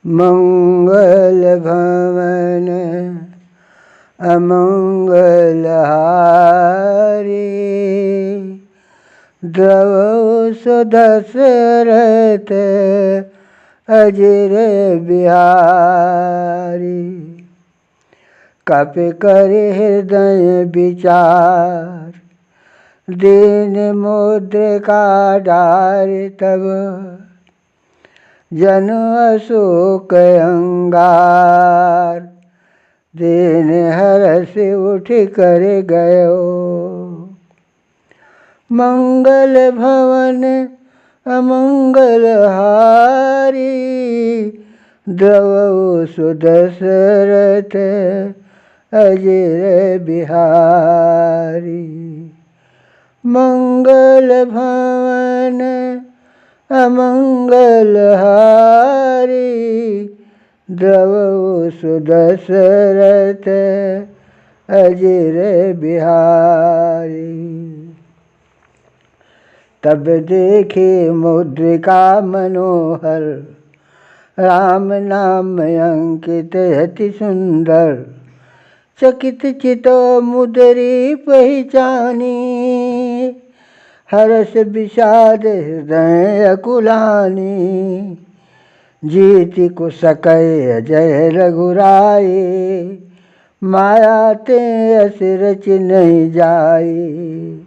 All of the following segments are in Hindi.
मंगल भवन अमंगल हारी, द्रव सो दशरथ अजर बिहारी। कप कर हृदय विचार, दीन मुद्रिका डार तब, जन अशोक अंगार। दीन हरष उठ कर गयो, मंगल भवन अमंगल हारी। द्रवहु सो दशरथ अजर बिहारी। मंगल भवन अमंगल हारी, द्रवहु सो दशरथ अजर बिहारी। तब देखे मुद्रिका मनोहर, राम नाम अंकित अति सुंदर। चकित चितो मुद्री पहचानी, हर्ष विषाद हृदय अकुलानी। जीति को सकै अजय रघुराई, माया ते असरच नहीं जाई।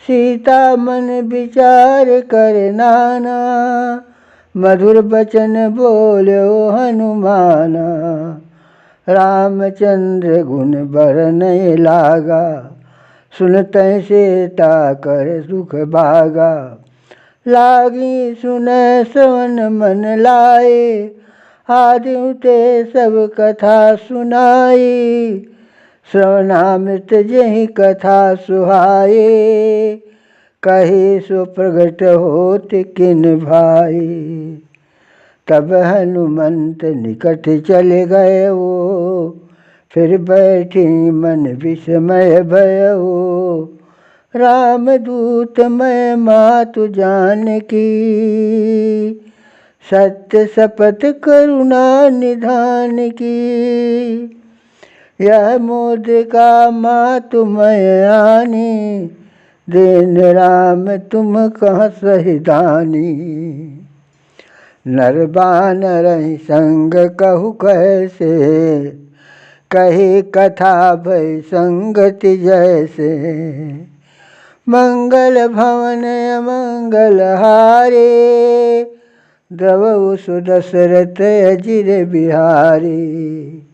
सीता मन विचार कर नाना, मधुर बचन बोलो हनुमाना। रामचंद्र गुण बरनय लागा, सुनतै सीता कर सुख भागा। लागी सुनय श्रवण मन लाए, आदिउ ते सब कथा सुनाई। श्रवणामृत जेहि कथा सुहाए, कही सो प्रगट होत किन भाई। तब हनुमंत निकट चले गए वो, फिर बैठी मन विस्मय भयो। रामदूत मैं मातु जानकी, सत्य शपथ करुणा निधान की। यह मुद्रिका मातु मैं आनी, दीन राम तुम कहाँ सहिदानी। नर बानर संग कहु कैसे, कही कथा भई संगति जैसे। मंगल भवन अमंगल हारे, द्रवहु सो दशरथ अजर बिहारी।